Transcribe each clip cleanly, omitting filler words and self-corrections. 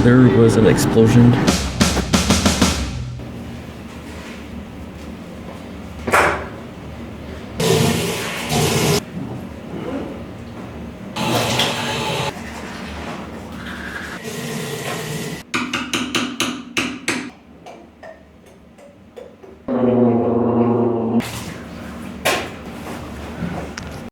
there was an explosion.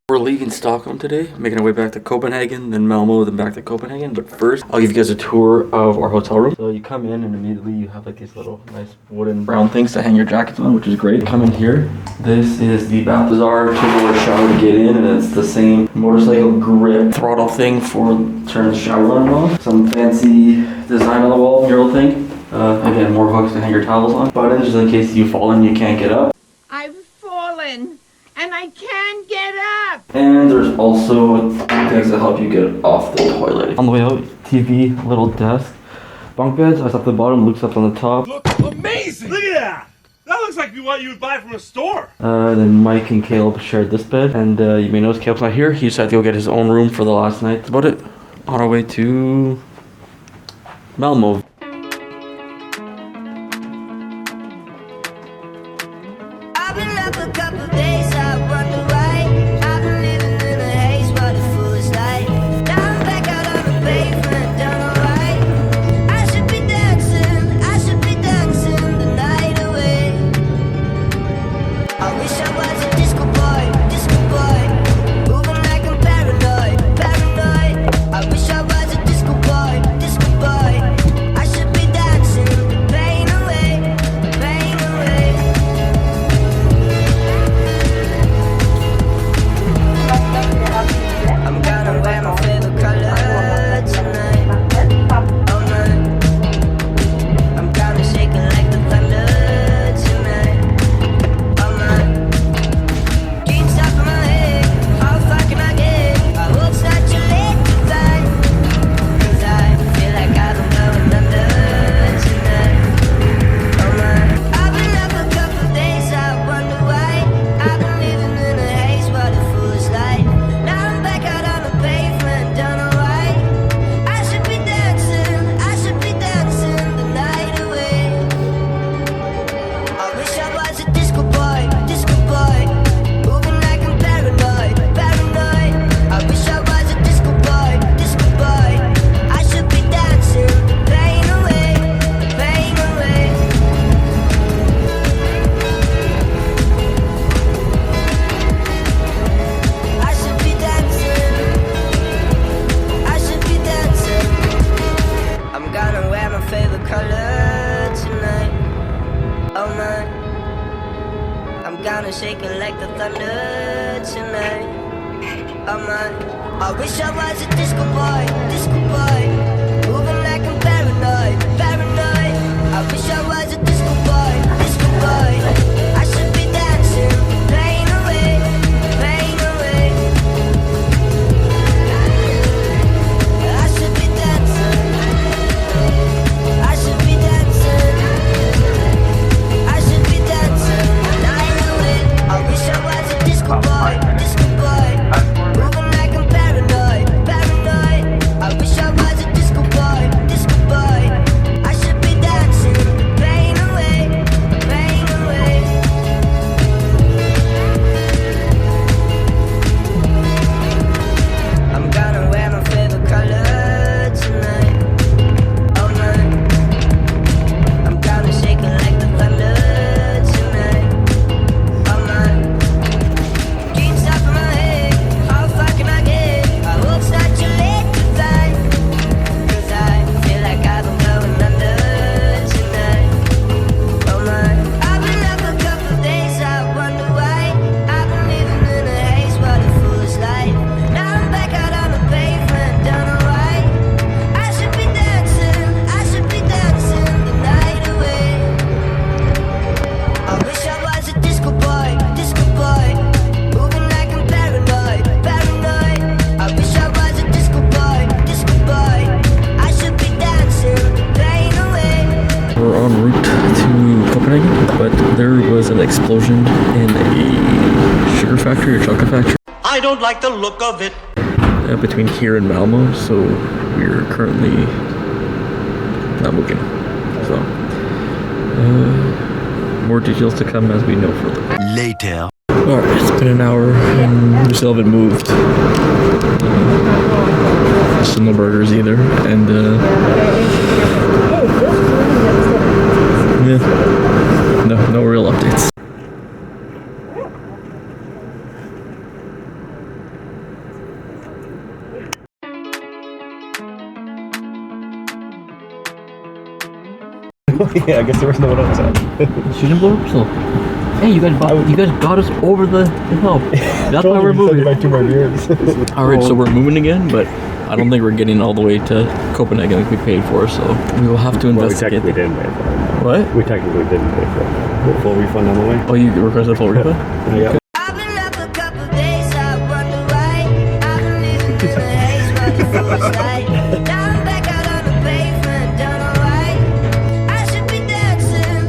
We're leaving Stockholm today, making our way back to Copenhagen, then Malmo, then back to Copenhagen. But first, I'll give you guys a tour of our hotel room. So you come in and immediately you have like these little nice wooden brown things to hang your jackets on, which is great. Come in here. This is the bath. This is our two-door shower to get in, and it's the same motorcycle grip throttle thing for turn the shower on and off. Some fancy design on the wall, mural thing. Again, more hooks to hang your towels on. Buttons just in case you've fallen, you can't get up. I've fallen. And I can't get up! And there's also things that help you get off the toilet. On the way out, TV, little desk, bunk beds. I's up the bottom, Luke's up on the top. Look amazing! Look at that! That looks like what you would buy from a store. Then Mike and Caleb shared this bed. And you may notice Caleb's not here. He decided to go get his own room for the last night. That's about it. On our way to Malmo. I've been up a couple days, I wonder why. I've been living in a haze, what a foolish life. Now I'm back out on the pavement, don't know why. I should be dancing the night away. I wish I was a disco boy, moving like I'm paranoid. I wish I was a disco boy. I should be dancing the pain away. I'm gonna wear my favorite color tonight. Oh no, I'm gonna shake it like the thunder tonight. Oh no, dreams up in my head. How far can I get? I hope it's not too late to find. 'Cause I feel like I've been going under tonight. Oh no, I've been up a couple days, I wonder why. I've been living in a haze, what a foolish life. Now I'm back out on the pavement, don't know why. I should be dancing the night away. I wish I was a disco boy, moving like I'm paranoid. I wish I was a disco boy. I should be dancing the pain away. I should be dancing. I'm gonna wear my favorite color tonight. Oh my, I'm gonna shake it like the thunder tonight. Oh my, I wish I was a disco boy, moving like I'm paranoid. I wish I was a disco boy. I should be dancing pain away. I should be dancing night away. I wish I was a disco boy, moving like I'm paranoid. I wish I was a disco boy. I should be dancing the pain away. I'm gonna wear my favorite color tonight. Oh no, I'm gonna shake it like the thunder tonight. Oh no, dreams up in my head. How far can I get? I hope it's not too late to find. 'Cause I feel like I've been going under tonight. Oh no, I've been up a couple days, I wonder why. I've been living in a haze, what a foolish life. Now I'm back out on the pavement, don't know why. I should be dancing the night away. I wish I was a disco boy, moving like I'm paranoid. I wish I was a disco boy. I should be dancing the pain away. We're en route to Copenhagen, but there was an explosion in a sugar factory or chocolate factory. I don't like the look of it. Between here and Malmo, so we're currently not booking. So, more details to come as we know further. Later. Alright, it's been an hour and we still haven't moved. Still no burgers either, and yeah, no real updates. Yeah, I guess there was no one outside. Shouldn't blow up so. Hey, you guys got us over the hill. That's why we're moving. Back to my beers. Alright, so we're moving again, but I don't think we're getting all the way to Copenhagen like we paid for, so we will have to investigate. We technically didn't pay for it. What? We technically didn't pay for it. Full refund on the way. Oh, you requested a full refund? Yeah. I've been up a couple days, I wonder why. I've been living in the haze, but the fool's light. Now I'm back out on the pavement, don't know why. I should be dancing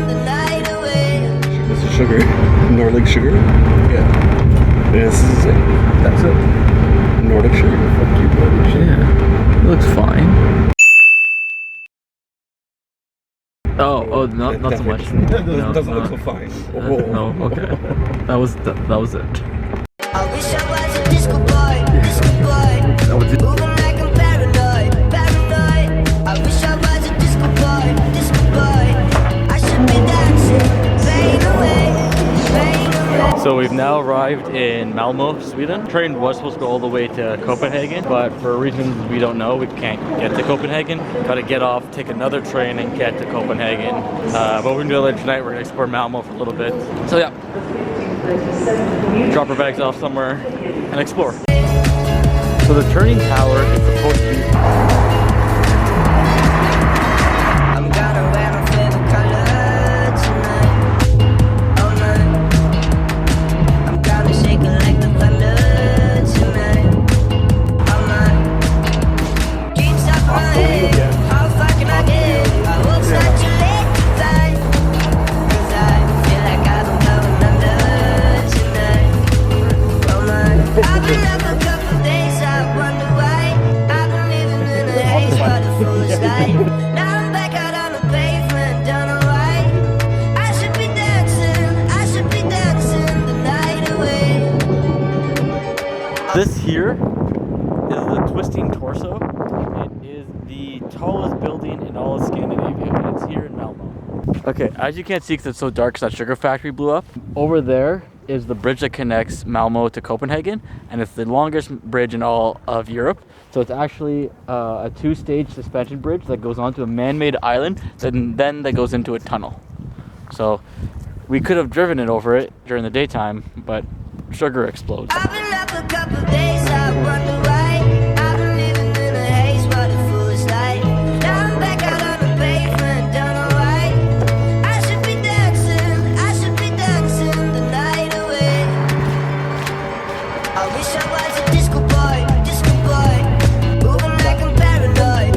the night away. This is sugar. Nordic sugar? Yeah. This is it. That's it. Nordic sugar. Fuck you, Nordic sugar. Yeah. It looks fine. Oh, not so much. No, doesn't look so fine. No, okay. That was it. I wish I was a disco boy. That was it. Moving like I'm paranoid. I wish I was a disco boy. I should be dancing, fade away. So we've now arrived in Malmo, Sweden. Train was supposed to go all the way to Copenhagen, but for reasons we don't know, we can't get to Copenhagen. Gotta get off, take another train and get to Copenhagen. But we're gonna do it later tonight. We're gonna explore Malmo for a little bit. So yeah, drop our bags off somewhere and explore. So the turning tower is supposed to be I'm gonna wear my favorite color tonight. Oh no, I'm gonna shake it like the thunder tonight. Oh no, dreams up my head. How far can I get? I hope it's not too late to die. 'Cause I feel like I've been going under tonight. Oh no, I've been up a couple days, I wonder why. I've been living in a haze, what a foolish life. Now I'm back out on the pavement, don't know why. I should be dancing the night away. This here is the Twisting Torso. It is the tallest building in all of Scandinavia, and it's here in Malmo. Okay, as you can't see because it's so dark because that sugar factory blew up, over there is the bridge that connects Malmo to Copenhagen, and it's the longest bridge in all of Europe. So it's actually a two-stage suspension bridge that goes onto a man-made island, then that goes into a tunnel. So we could have driven it over it during the daytime, but sugar explodes. I've been up a couple days, I wonder why. I've been living in a haze, what a foolish life. Now I'm back out on the pavement, don't know why. I should be dancing the night away. I wish I was a disco boy. Moving like I'm paranoid.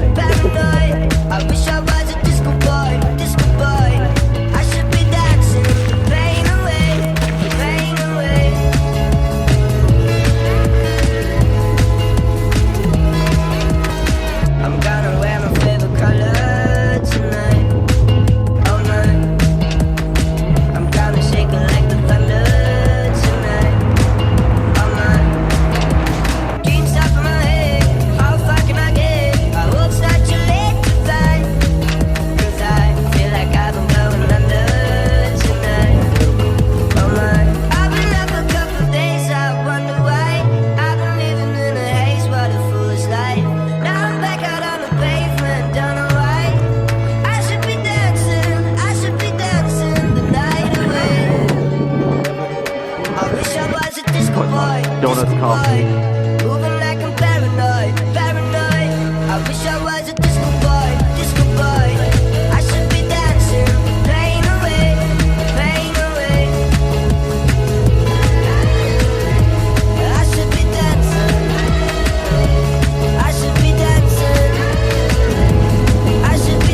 I wish I was a disco boy. I should be dancing, pain away. I'm gonna wear my favorite color tonight. Oh no, I'm gonna shake it like the thunder tonight. Oh no, dreams up in my head. How far can I get? I hope it's not too late to die. 'Cause I feel like I've been going under tonight. Oh no, I've been up a couple days, I wonder why. I've been living in a haze, what a foolish life. Now I'm back out on the pavement, don't know why. I should be dancing the night away. I wish I was a disco boy. Donuts, coffee. Moving like I'm paranoid. I wish I was a disco boy. I should be dancing, pain away. I should be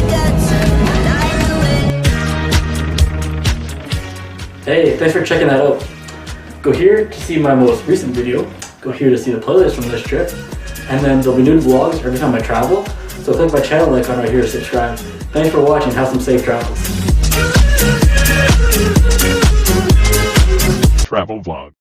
dancing the night away. Hey, thanks for checking that out. Go here to see my most recent video. Go here to see the playlist from this trip. And then there'll be new vlogs every time I travel. So click my channel icon right here to subscribe. Thanks for watching. Have some safe travels. Travel vlog.